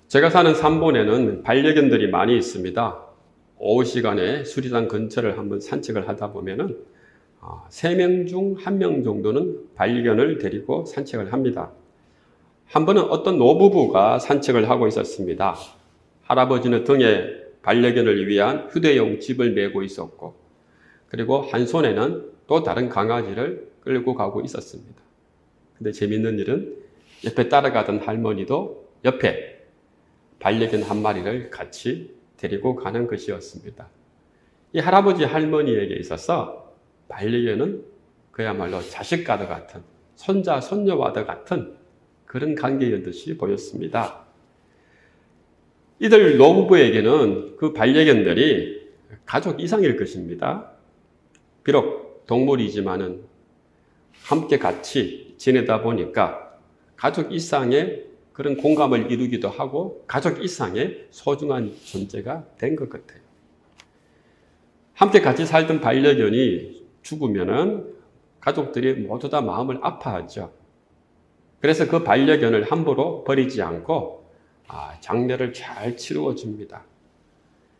제가 사는 삼본에는 반려견들이 많이 있습니다. 오후 시간에 수리장 근처를 한번 산책을 하다 보면은 3명 중 1명 정도는 반려견을 데리고 산책을 합니다. 한 번은 어떤 노부부가 산책을 하고 있었습니다. 할아버지는 등에 반려견을 위한 휴대용 집을 메고 있었고, 그리고 한 손에는 또 다른 강아지를 끌고 가고 있었습니다. 근데 재밌는 일은 옆에 따라가던 할머니도 옆에 반려견 한 마리를 같이 데리고 가는 것이었습니다. 이 할아버지 할머니에게 있어서 반려견은 그야말로 자식과도 같은, 손자, 손녀와도 같은 그런 관계였듯이 보였습니다. 이들 노부부에게는 그 반려견들이 가족 이상일 것입니다. 비록 동물이지만은 함께 같이 지내다 보니까 가족 이상의 그런 공감을 이루기도 하고 가족 이상의 소중한 존재가 된 것 같아요. 함께 같이 살던 반려견이 죽으면은 가족들이 모두 다 마음을 아파하죠. 그래서 그 반려견을 함부로 버리지 않고 장례를 잘 치루어 줍니다.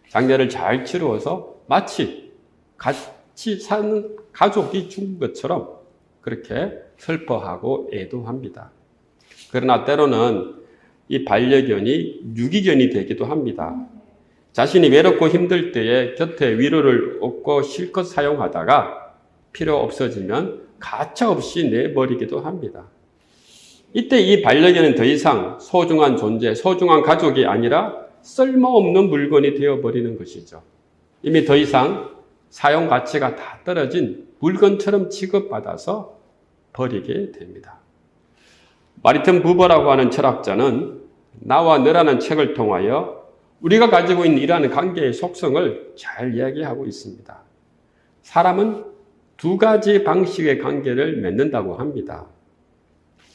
장례를 잘 치루어서 마치 같이 사는 가족이 죽은 것처럼 그렇게 슬퍼하고 애도합니다. 그러나 때로는 이 반려견이 유기견이 되기도 합니다. 자신이 외롭고 힘들 때에 곁에 위로를 얻고 실컷 사용하다가 필요 없어지면 가차없이 내버리기도 합니다. 이때 이 반려견은 더 이상 소중한 존재, 소중한 가족이 아니라 쓸모없는 물건이 되어버리는 것이죠. 이미 더 이상 사용 가치가 다 떨어진 물건처럼 취급받아서 버리게 됩니다. 마르틴 부버라고 하는 철학자는 나와 너라는 책을 통하여 우리가 가지고 있는 이러한 관계의 속성을 잘 이야기하고 있습니다. 사람은 두 가지 방식의 관계를 맺는다고 합니다.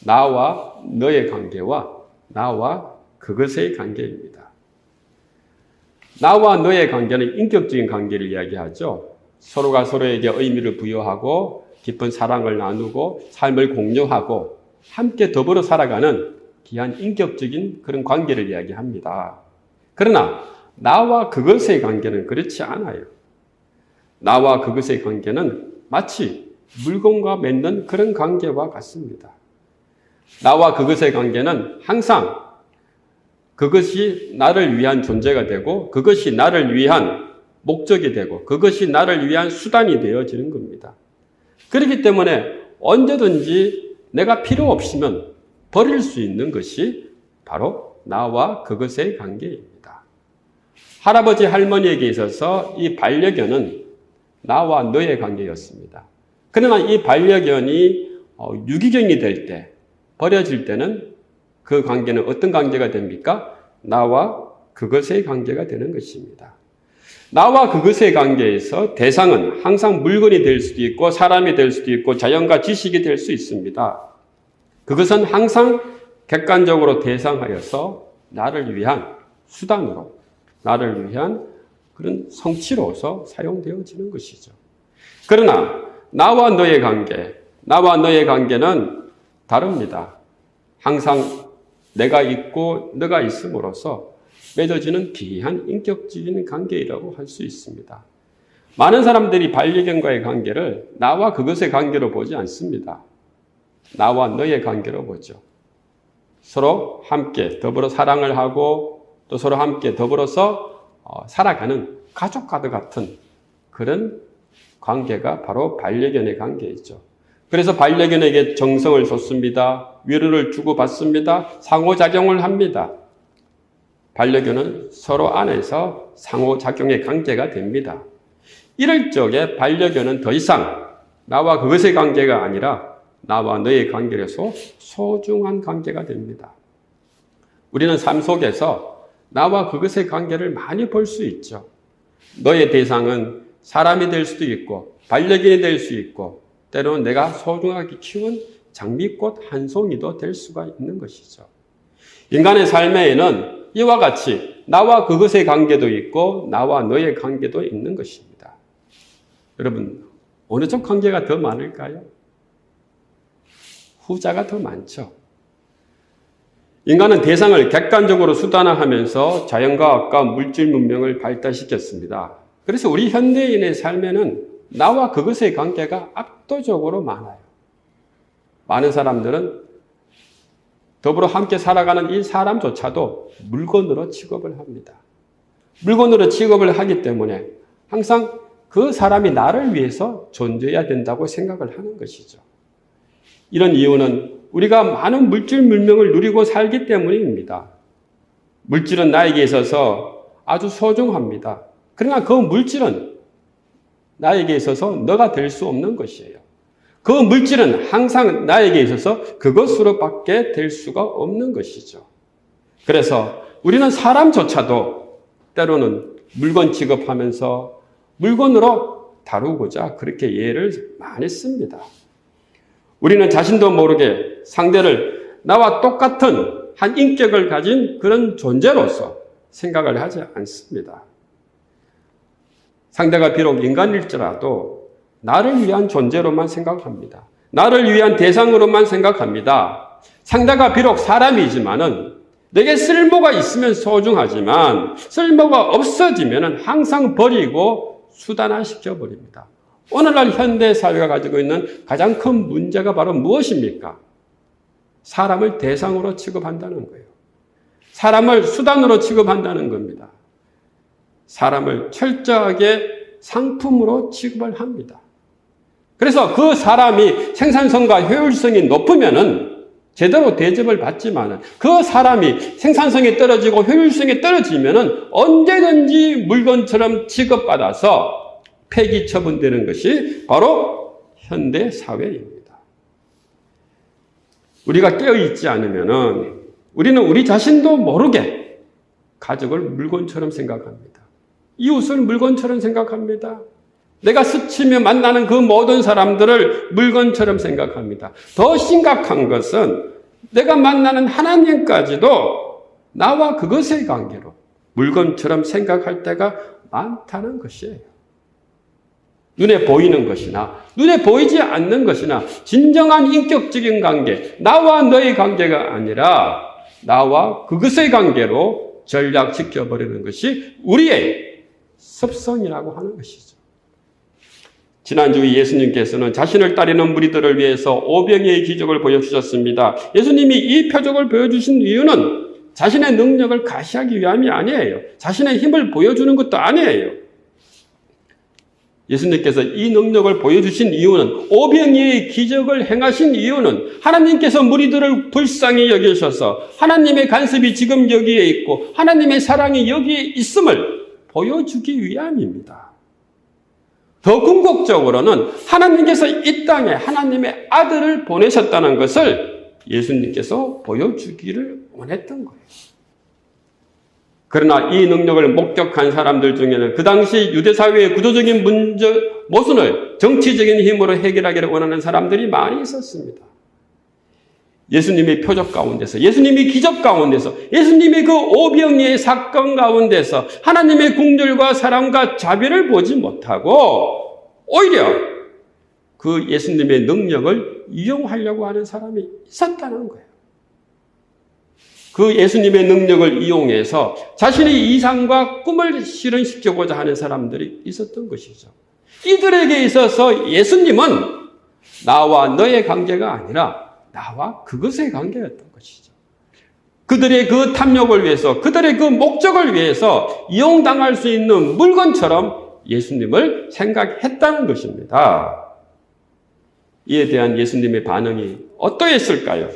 나와 너의 관계와 나와 그것의 관계입니다. 나와 너의 관계는 인격적인 관계를 이야기하죠. 서로가 서로에게 의미를 부여하고 깊은 사랑을 나누고 삶을 공유하고 함께 더불어 살아가는 귀한 인격적인 그런 관계를 이야기합니다. 그러나 나와 그것의 관계는 그렇지 않아요. 나와 그것의 관계는 마치 물건과 맺는 그런 관계와 같습니다. 나와 그것의 관계는 항상 그것이 나를 위한 존재가 되고 그것이 나를 위한 목적이 되고 그것이 나를 위한 수단이 되어지는 겁니다. 그렇기 때문에 언제든지 내가 필요 없으면 버릴 수 있는 것이 바로 나와 그것의 관계입니다. 할아버지 할머니에게 있어서 이 반려견은 나와 너의 관계였습니다. 그러나 이 반려견이 유기견이 될 때, 버려질 때는 그 관계는 어떤 관계가 됩니까? 나와 그것의 관계가 되는 것입니다. 나와 그것의 관계에서 대상은 항상 물건이 될 수도 있고 사람이 될 수도 있고 자연과 지식이 될 수 있습니다. 그것은 항상 객관적으로 대상하여서 나를 위한 수단으로, 나를 위한 그런 성취로서 사용되어지는 것이죠. 그러나 나와 너의 관계는 다릅니다. 항상 내가 있고 너가 있음으로써 맺어지는 귀한 인격적인 관계라고 할 수 있습니다. 많은 사람들이 반려견과의 관계를 나와 그것의 관계로 보지 않습니다. 나와 너의 관계로 보죠. 서로 함께 더불어 사랑을 하고 또 서로 함께 더불어서 살아가는 가족과도 같은 그런 관계가 바로 반려견의 관계이죠. 그래서 반려견에게 정성을 쏟습니다. 위로를 주고받습니다. 상호작용을 합니다. 반려견은 서로 안에서 상호작용의 관계가 됩니다. 이럴 적에 반려견은 더 이상 나와 그것의 관계가 아니라 나와 너의 관계로서 소중한 관계가 됩니다. 우리는 삶 속에서 나와 그것의 관계를 많이 볼 수 있죠. 너의 대상은 사람이 될 수도 있고 반려견이 될 수 있고 때로는 내가 소중하게 키운 장미꽃 한 송이도 될 수가 있는 것이죠. 인간의 삶에는 이와 같이 나와 그것의 관계도 있고 나와 너의 관계도 있는 것입니다. 여러분, 어느 쪽 관계가 더 많을까요? 후자가 더 많죠. 인간은 대상을 객관적으로 수단화하면서 자연과학과 물질 문명을 발달시켰습니다. 그래서 우리 현대인의 삶에는 나와 그것의 관계가 압도적으로 많아요. 많은 사람들은 더불어 함께 살아가는 이 사람조차도 물건으로 취급을 합니다. 물건으로 취급을 하기 때문에 항상 그 사람이 나를 위해서 존재해야 된다고 생각을 하는 것이죠. 이런 이유는 우리가 많은 물질 문명을 누리고 살기 때문입니다. 물질은 나에게 있어서 아주 소중합니다. 그러나 그 물질은 나에게 있어서 너가 될 수 없는 것이에요. 그 물질은 항상 나에게 있어서 그것으로밖에 될 수가 없는 것이죠. 그래서 우리는 사람조차도 때로는 물건 취급하면서 물건으로 다루고자 그렇게 예를 많이 씁니다. 우리는 자신도 모르게 상대를 나와 똑같은 한 인격을 가진 그런 존재로서 생각을 하지 않습니다. 상대가 비록 인간일지라도 나를 위한 존재로만 생각합니다. 나를 위한 대상으로만 생각합니다. 상대가 비록 사람이지만은 내게 쓸모가 있으면 소중하지만 쓸모가 없어지면 항상 버리고 수단화시켜 버립니다. 오늘날 현대 사회가 가지고 있는 가장 큰 문제가 바로 무엇입니까? 사람을 대상으로 취급한다는 거예요. 사람을 수단으로 취급한다는 겁니다. 사람을 철저하게 상품으로 취급을 합니다. 그래서 그 사람이 생산성과 효율성이 높으면은 제대로 대접을 받지만 그 사람이 생산성이 떨어지고 효율성이 떨어지면은 언제든지 물건처럼 취급받아서 폐기 처분되는 것이 바로 현대 사회입니다. 우리가 깨어있지 않으면은 우리는 우리 자신도 모르게 가족을 물건처럼 생각합니다. 이웃을 물건처럼 생각합니다. 내가 스치며 만나는 그 모든 사람들을 물건처럼 생각합니다. 더 심각한 것은 내가 만나는 하나님까지도 나와 그것의 관계로 물건처럼 생각할 때가 많다는 것이에요. 눈에 보이는 것이나 눈에 보이지 않는 것이나 진정한 인격적인 관계, 나와 너의 관계가 아니라 나와 그것의 관계로 전락시켜버리는 것이 우리의 습성이라고 하는 것이죠. 지난주 예수님께서는 자신을 따르는 무리들을 위해서 오병이의 기적을 보여주셨습니다. 예수님이 이 표적을 보여주신 이유는 자신의 능력을 가시하기 위함이 아니에요. 자신의 힘을 보여주는 것도 아니에요. 예수님께서 이 능력을 보여주신 이유는, 오병이의 기적을 행하신 이유는 하나님께서 무리들을 불쌍히 여기셔서 하나님의 간섭이 지금 여기에 있고 하나님의 사랑이 여기에 있음을 보여주기 위함입니다. 더 궁극적으로는 하나님께서 이 땅에 하나님의 아들을 보내셨다는 것을 예수님께서 보여주기를 원했던 거예요. 그러나 이 능력을 목격한 사람들 중에는 그 당시 유대사회의 구조적인 모순을 정치적인 힘으로 해결하기를 원하는 사람들이 많이 있었습니다. 예수님의 표적 가운데서, 예수님의 기적 가운데서, 예수님의 그 오병이의 사건 가운데서 하나님의 긍휼과 사랑과 자비를 보지 못하고 오히려 그 예수님의 능력을 이용하려고 하는 사람이 있었다는 거예요. 그 예수님의 능력을 이용해서 자신의 이상과 꿈을 실현시키고자 하는 사람들이 있었던 것이죠. 이들에게 있어서 예수님은 나와 너의 관계가 아니라 나와 그것의 관계였던 것이죠. 그들의 그 탐욕을 위해서, 그들의 그 목적을 위해서 이용당할 수 있는 물건처럼 예수님을 생각했다는 것입니다. 이에 대한 예수님의 반응이 어떠했을까요?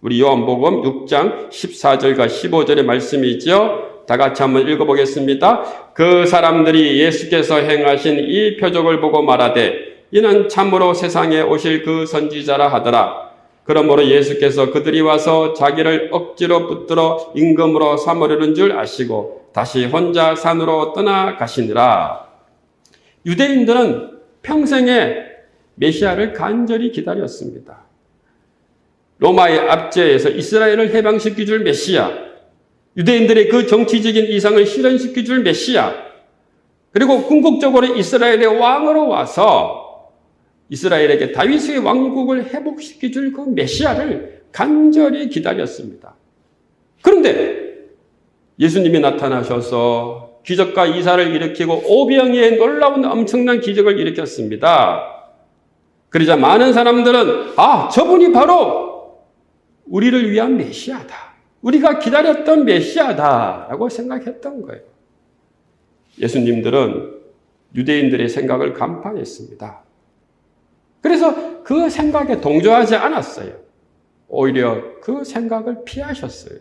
우리 요한복음 6장 14절과 15절의 말씀이죠. 다 같이 한번 읽어보겠습니다. 그 사람들이 예수께서 행하신 이 표적을 보고 말하되 이는 참으로 세상에 오실 그 선지자라 하더라. 그러므로 예수께서 그들이 와서 자기를 억지로 붙들어 임금으로 삼으려는 줄 아시고 다시 혼자 산으로 떠나가시니라. 유대인들은 평생에 메시아를 간절히 기다렸습니다. 로마의 압제에서 이스라엘을 해방시켜 줄 메시아, 유대인들의 그 정치적인 이상을 실현시켜 줄 메시아, 그리고 궁극적으로 이스라엘의 왕으로 와서 이스라엘에게 다윗의 왕국을 회복시켜 줄 그 메시아를 간절히 기다렸습니다. 그런데 예수님이 나타나셔서 기적과 이사를 일으키고 오병이의 놀라운 엄청난 기적을 일으켰습니다. 그러자 많은 사람들은 저분이 바로 우리를 위한 메시아다. 우리가 기다렸던 메시아다라고 생각했던 거예요. 예수님들은 유대인들의 생각을 간파했습니다. 그래서 그 생각에 동조하지 않았어요. 오히려 그 생각을 피하셨어요.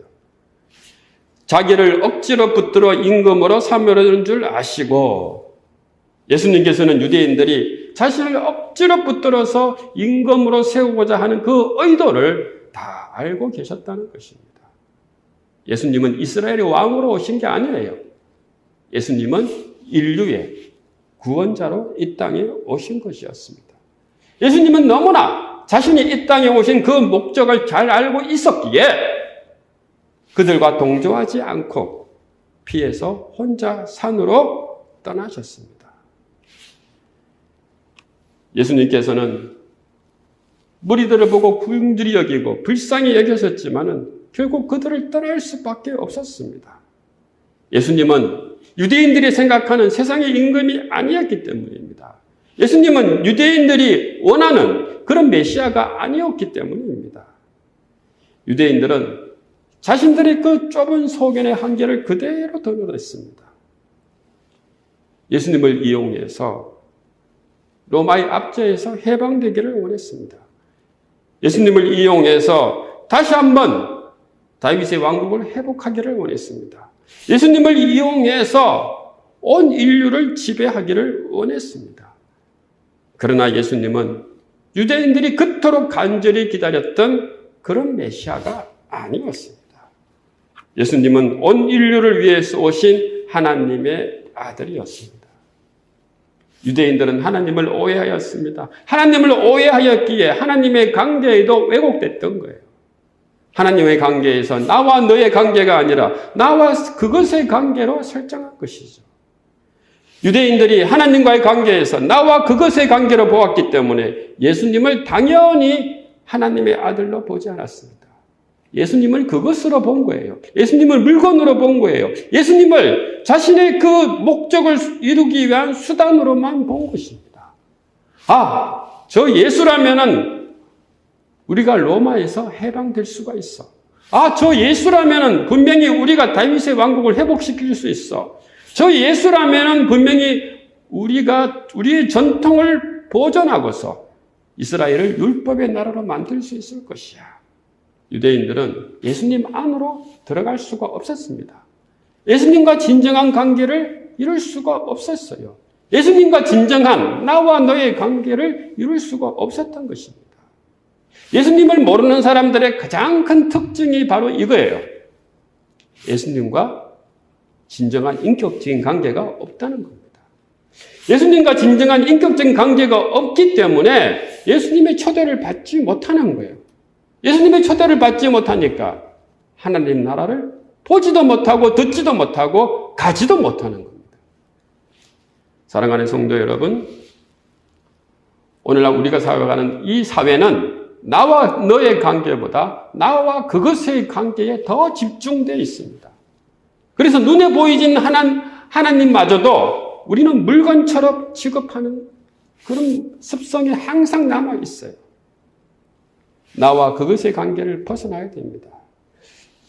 자기를 억지로 붙들어 임금으로 삼으려는 줄 아시고, 예수님께서는 유대인들이 자신을 억지로 붙들어서 임금으로 세우고자 하는 그 의도를 다 알고 계셨다는 것입니다. 예수님은 이스라엘의 왕으로 오신 게 아니에요. 예수님은 인류의 구원자로 이 땅에 오신 것이었습니다. 예수님은 너무나 자신이 이 땅에 오신 그 목적을 잘 알고 있었기에 그들과 동조하지 않고 피해서 혼자 산으로 떠나셨습니다. 예수님께서는 무리들을 보고 긍휼히 여기고 불쌍히 여기셨지만은 결국 그들을 떠날 수밖에 없었습니다. 예수님은 유대인들이 생각하는 세상의 임금이 아니었기 때문입니다. 예수님은 유대인들이 원하는 그런 메시아가 아니었기 때문입니다. 유대인들은 자신들의 그 좁은 소견의 한계를 그대로 드러냈습니다. 예수님을 이용해서 로마의 압제에서 해방되기를 원했습니다. 예수님을 이용해서 다시 한번 다윗의 왕국을 회복하기를 원했습니다. 예수님을 이용해서 온 인류를 지배하기를 원했습니다. 그러나 예수님은 유대인들이 그토록 간절히 기다렸던 그런 메시아가 아니었습니다. 예수님은 온 인류를 위해서 오신 하나님의 아들이었습니다. 유대인들은 하나님을 오해하였습니다. 하나님을 오해하였기에 하나님의 관계에도 왜곡됐던 거예요. 하나님의 관계에서 나와 너의 관계가 아니라 나와 그것의 관계로 설정한 것이죠. 유대인들이 하나님과의 관계에서 나와 그것의 관계로 보았기 때문에 예수님을 당연히 하나님의 아들로 보지 않았습니다. 예수님을 그것으로 본 거예요. 예수님을 물건으로 본 거예요. 예수님을 자신의 그 목적을 이루기 위한 수단으로만 본 것입니다. 저 예수라면은 우리가 로마에서 해방될 수가 있어. 저 예수라면은 분명히 우리가 다윗의 왕국을 회복시킬 수 있어. 저 예수라면은 분명히 우리가 우리의 전통을 보존하고서 이스라엘을 율법의 나라로 만들 수 있을 것이야. 유대인들은 예수님 안으로 들어갈 수가 없었습니다. 예수님과 진정한 관계를 이룰 수가 없었어요. 예수님과 진정한 나와 너의 관계를 이룰 수가 없었던 것입니다. 예수님을 모르는 사람들의 가장 큰 특징이 바로 이거예요. 예수님과 진정한 인격적인 관계가 없다는 겁니다. 예수님과 진정한 인격적인 관계가 없기 때문에 예수님의 초대를 받지 못하는 거예요. 예수님의 초대를 받지 못하니까 하나님 나라를 보지도 못하고 듣지도 못하고 가지도 못하는 겁니다. 사랑하는 성도 여러분, 오늘날 우리가 살아가는 이 사회는 나와 너의 관계보다 나와 그것의 관계에 더 집중되어 있습니다. 그래서 눈에 보이진 하나님마저도 우리는 물건처럼 취급하는 그런 습성이 항상 남아 있어요. 나와 그것의 관계를 벗어나야 됩니다.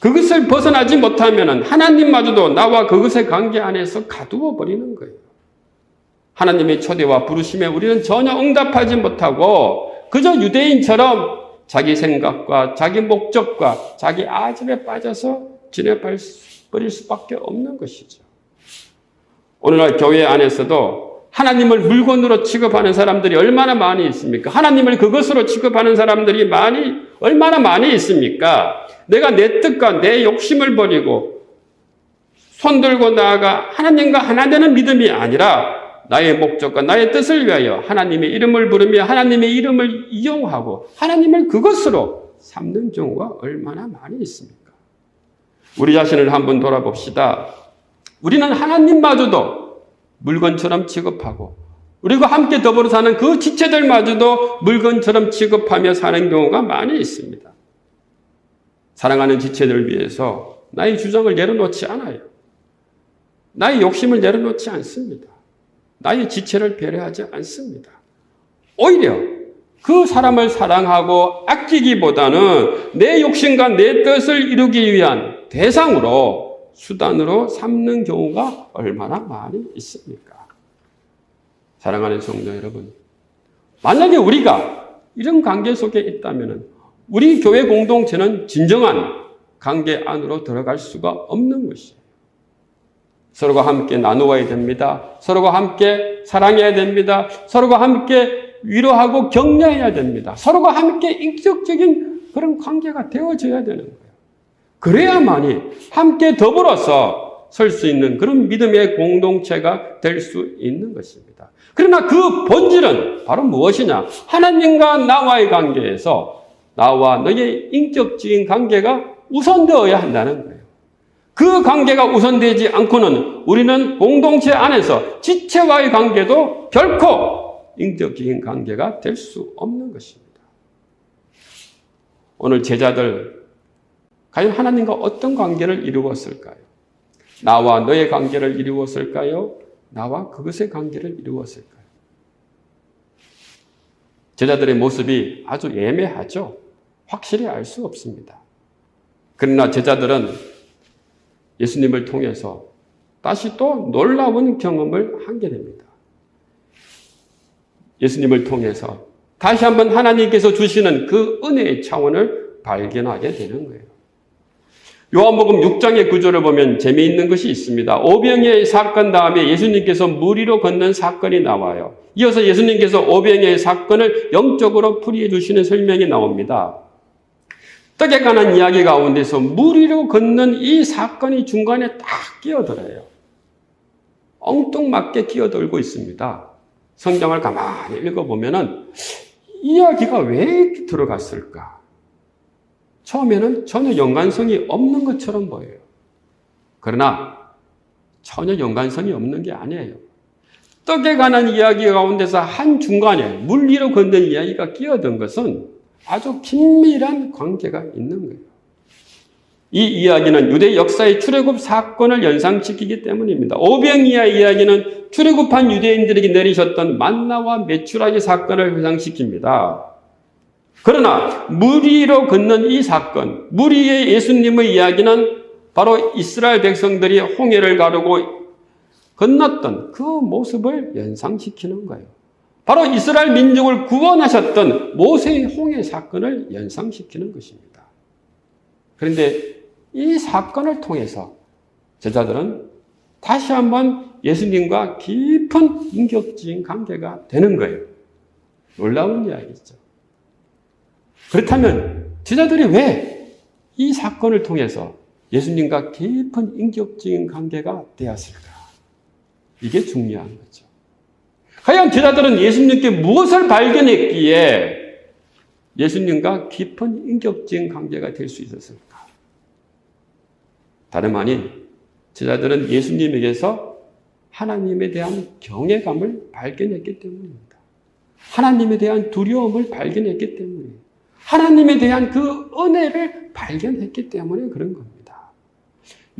그것을 벗어나지 못하면 하나님마저도 나와 그것의 관계 안에서 가두어 버리는 거예요. 하나님의 초대와 부르심에 우리는 전혀 응답하지 못하고 그저 유대인처럼 자기 생각과 자기 목적과 자기 아집에 빠져서 지내버릴 수밖에 없는 것이죠. 오늘날 교회 안에서도 하나님을 물건으로 취급하는 사람들이 얼마나 많이 있습니까? 하나님을 그것으로 취급하는 사람들이 얼마나 많이 있습니까? 내가 내 뜻과 내 욕심을 버리고 손들고 나아가 하나님과 하나 되는 믿음이 아니라 나의 목적과 나의 뜻을 위하여 하나님의 이름을 부르며 하나님의 이름을 이용하고 하나님을 그것으로 삼는 경우가 얼마나 많이 있습니까? 우리 자신을 한번 돌아봅시다. 우리는 하나님마저도 물건처럼 취급하고 우리가 함께 더불어 사는 그 지체들마저도 물건처럼 취급하며 사는 경우가 많이 있습니다. 사랑하는 지체들을 위해서 나의 주장을 내려놓지 않아요. 나의 욕심을 내려놓지 않습니다. 나의 지체를 배려하지 않습니다. 오히려 그 사람을 사랑하고 아끼기보다는 내 욕심과 내 뜻을 이루기 위한 대상으로, 수단으로 삼는 경우가 얼마나 많이 있습니까? 사랑하는 성도 여러분, 만약에 우리가 이런 관계 속에 있다면 우리 교회 공동체는 진정한 관계 안으로 들어갈 수가 없는 것이에요. 서로가 함께 나누어야 됩니다. 서로가 함께 사랑해야 됩니다. 서로가 함께 위로하고 격려해야 됩니다. 서로가 함께 인격적인 그런 관계가 되어져야 되는 거예요. 그래야만이 함께 더불어서 설 수 있는 그런 믿음의 공동체가 될 수 있는 것입니다. 그러나 그 본질은 바로 무엇이냐? 하나님과 나와의 관계에서 나와 너의 인격적인 관계가 우선되어야 한다는 거예요. 그 관계가 우선되지 않고는 우리는 공동체 안에서 지체와의 관계도 결코 인격적인 관계가 될 수 없는 것입니다. 오늘 제자들, 과연 하나님과 어떤 관계를 이루었을까요? 나와 너의 관계를 이루었을까요? 나와 그것의 관계를 이루었을까요? 제자들의 모습이 아주 애매하죠. 확실히 알 수 없습니다. 그러나 제자들은 예수님을 통해서 다시 또 놀라운 경험을 하게 됩니다. 예수님을 통해서 다시 한번 하나님께서 주시는 그 은혜의 차원을 발견하게 되는 거예요. 요한복음 6장의 구조를 보면 재미있는 것이 있습니다. 오병이의 사건 다음에 예수님께서 물 위로 걷는 사건이 나와요. 이어서 예수님께서 오병이의 사건을 영적으로 풀이해 주시는 설명이 나옵니다. 떡에 관한 이야기 가운데서 물 위로 걷는 이 사건이 중간에 딱 끼어들어요. 엉뚱맞게 끼어들고 있습니다. 성경을 가만히 읽어보면 이야기가 왜 이렇게 들어갔을까? 처음에는 전혀 연관성이 없는 것처럼 보여요. 그러나 전혀 연관성이 없는 게 아니에요. 떡에 관한 이야기 가운데서 한 중간에 물 위로 걷는 이야기가 끼어든 것은 아주 긴밀한 관계가 있는 거예요. 이 이야기는 유대 역사의 출애굽 사건을 연상시키기 때문입니다. 오병이어의 이야기는 출애굽한 유대인들에게 내리셨던 만나와 메추라기 사건을 회상시킵니다. 그러나 물 위로 걷는 이 사건, 물 위의 예수님의 이야기는 바로 이스라엘 백성들이 홍해를 가르고 건넜던 그 모습을 연상시키는 거예요. 바로 이스라엘 민족을 구원하셨던 모세의 홍해 사건을 연상시키는 것입니다. 그런데 이 사건을 통해서 제자들은 다시 한번 예수님과 깊은 인격적인 관계가 되는 거예요. 놀라운 이야기죠. 그렇다면 제자들이 왜 이 사건을 통해서 예수님과 깊은 인격적인 관계가 되었을까? 이게 중요한 거죠. 과연 제자들은 예수님께 무엇을 발견했기에 예수님과 깊은 인격적인 관계가 될 수 있었을까? 다름 아닌 제자들은 예수님에게서 하나님에 대한 경외감을 발견했기 때문입니다. 하나님에 대한 두려움을 발견했기 때문이에요. 하나님에 대한 그 은혜를 발견했기 때문에 그런 겁니다.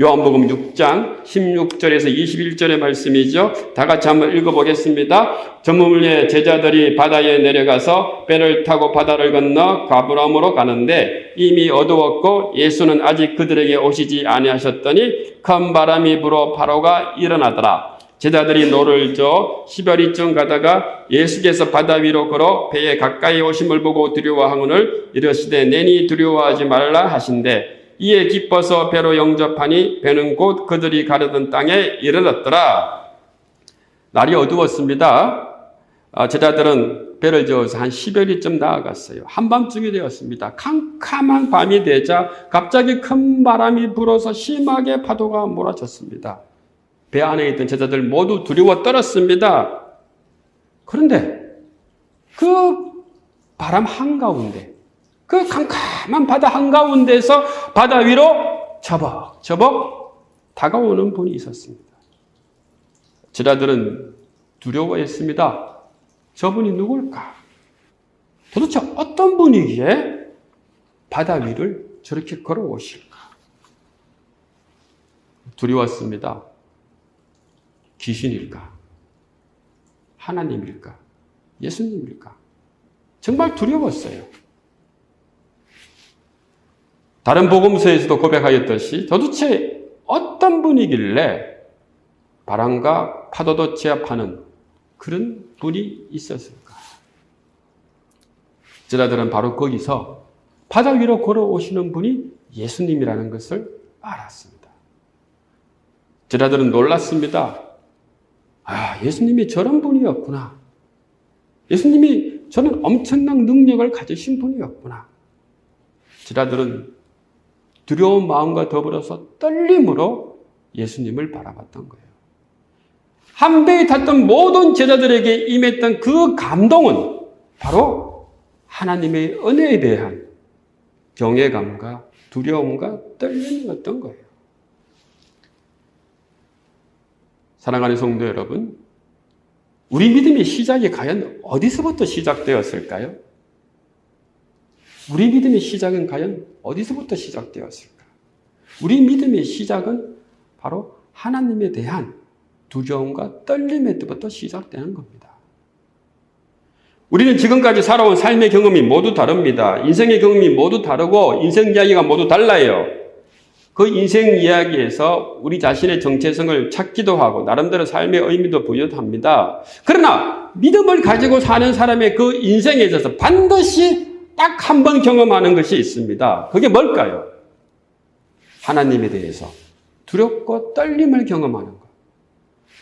요한복음 6장 16절에서 21절의 말씀이죠. 다 같이 한번 읽어보겠습니다. 저물에 제자들이 바다에 내려가서 배를 타고 바다를 건너 가브라움으로 가는데 이미 어두웠고 예수는 아직 그들에게 오시지 아니하셨더니 큰 바람이 불어 파도가 일어나더라. 제자들이 노를 저 시베리쯤 가다가 예수께서 바다 위로 걸어 배에 가까이 오심을 보고 두려워하거늘 이르시되 내니 두려워하지 말라 하신대 이에 기뻐서 배로 영접하니 배는 곧 그들이 가려던 땅에 이르렀더라. 날이 어두웠습니다. 제자들은 배를 저어서 한 10여리쯤 나아갔어요. 한밤중이 되었습니다. 캄캄한 밤이 되자 갑자기 큰 바람이 불어서 심하게 파도가 몰아쳤습니다. 배 안에 있던 제자들 모두 두려워 떨었습니다. 그런데 그 바람 한가운데, 그 캄캄한 바다 한가운데서 바다 위로 저벅저벅 다가오는 분이 있었습니다. 제자들은 두려워했습니다. 저분이 누굴까? 도대체 어떤 분이기에 바다 위를 저렇게 걸어오실까? 두려웠습니다. 귀신일까? 하나님일까? 예수님일까? 정말 두려웠어요. 다른 복음서에서도 고백하였듯이 도대체 어떤 분이길래 바람과 파도도 제압하는 그런 분이 있었을까? 제자들은 바로 거기서 바다 위로 걸어오시는 분이 예수님이라는 것을 알았습니다. 제자들은 놀랐습니다. 아, 예수님이 저런 분이었구나. 예수님이 저는 엄청난 능력을 가지신 분이었구나. 제자들은 두려운 마음과 더불어서 떨림으로 예수님을 바라봤던 거예요. 한 배에 탔던 모든 제자들에게 임했던 그 감동은 바로 하나님의 은혜에 대한 경외감과 두려움과 떨림이었던 거예요. 사랑하는 성도 여러분, 우리 믿음의 시작이 과연 어디서부터 시작되었을까요? 우리 믿음의 시작은 과연 어디서부터 시작되었을까? 우리 믿음의 시작은 바로 하나님에 대한 두려움과 떨림에부터 시작되는 겁니다. 우리는 지금까지 살아온 삶의 경험이 모두 다릅니다. 인생의 경험이 모두 다르고 인생 이야기가 모두 달라요. 그 인생 이야기에서 우리 자신의 정체성을 찾기도 하고 나름대로 삶의 의미도 부여도 합니다. 그러나 믿음을 가지고 사는 사람의 그 인생에 있어서 반드시 딱 한 번 경험하는 것이 있습니다. 그게 뭘까요? 하나님에 대해서 두렵고 떨림을 경험하는 것.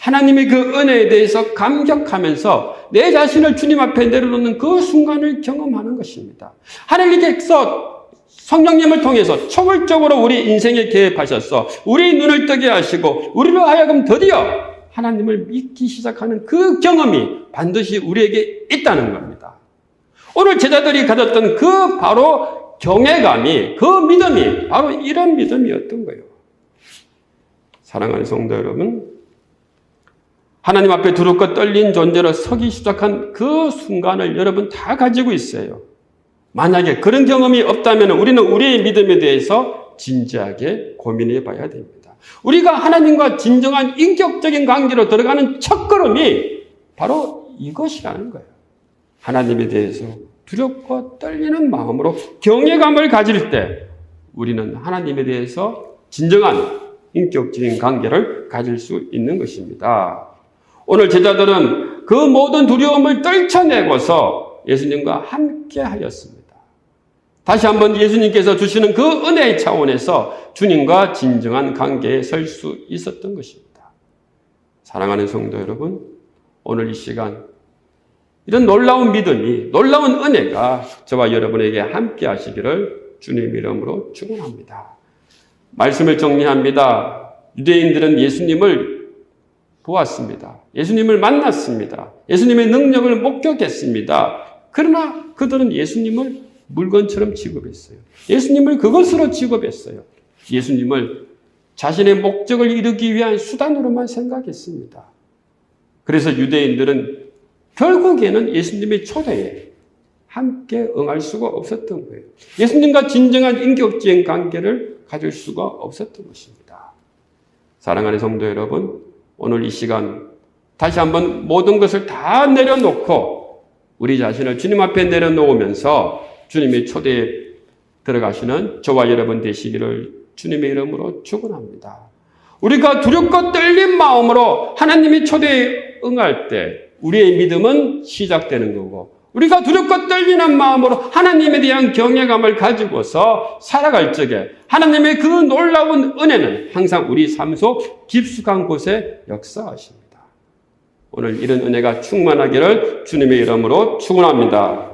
하나님의 그 은혜에 대해서 감격하면서 내 자신을 주님 앞에 내려놓는 그 순간을 경험하는 것입니다. 하나님께서 성령님을 통해서 초월적으로 우리 인생에 개입하셔서 우리 눈을 뜨게 하시고 우리로 하여금 드디어 하나님을 믿기 시작하는 그 경험이 반드시 우리에게 있다는 겁니다. 오늘 제자들이 가졌던 그 바로 경외감이, 그 믿음이 바로 이런 믿음이었던 거예요. 사랑하는 성도 여러분, 하나님 앞에 두렵고 떨린 존재로 서기 시작한 그 순간을 여러분 다 가지고 있어요. 만약에 그런 경험이 없다면 우리는 우리의 믿음에 대해서 진지하게 고민해 봐야 됩니다. 우리가 하나님과 진정한 인격적인 관계로 들어가는 첫걸음이 바로 이것이라는 거예요. 하나님에 대해서 두렵고 떨리는 마음으로 경외감을 가질 때 우리는 하나님에 대해서 진정한 인격적인 관계를 가질 수 있는 것입니다. 오늘 제자들은 그 모든 두려움을 떨쳐내고서 예수님과 함께 하였습니다. 다시 한번 예수님께서 주시는 그 은혜의 차원에서 주님과 진정한 관계에 설 수 있었던 것입니다. 사랑하는 성도 여러분, 오늘 이 시간 이런 놀라운 믿음이, 놀라운 은혜가 저와 여러분에게 함께 하시기를 주님 이름으로 축원합니다. 말씀을 정리합니다. 유대인들은 예수님을 보았습니다. 예수님을 만났습니다. 예수님의 능력을 목격했습니다. 그러나 그들은 예수님을 물건처럼 취급했어요. 예수님을 그것으로 취급했어요. 예수님을 자신의 목적을 이루기 위한 수단으로만 생각했습니다. 그래서 유대인들은 결국에는 예수님의 초대에 함께 응할 수가 없었던 거예요. 예수님과 진정한 인격적인 관계를 가질 수가 없었던 것입니다. 사랑하는 성도 여러분, 오늘 이 시간 다시 한번 모든 것을 다 내려놓고 우리 자신을 주님 앞에 내려놓으면서 주님의 초대에 들어가시는 저와 여러분 되시기를 주님의 이름으로 축원합니다. 우리가 두렵고 떨린 마음으로 하나님의 초대에 응할 때 우리의 믿음은 시작되는 거고, 우리가 두렵고 떨리는 마음으로 하나님에 대한 경외감을 가지고서 살아갈 적에 하나님의 그 놀라운 은혜는 항상 우리 삶 속 깊숙한 곳에 역사하십니다. 오늘 이런 은혜가 충만하기를 주님의 이름으로 축원합니다.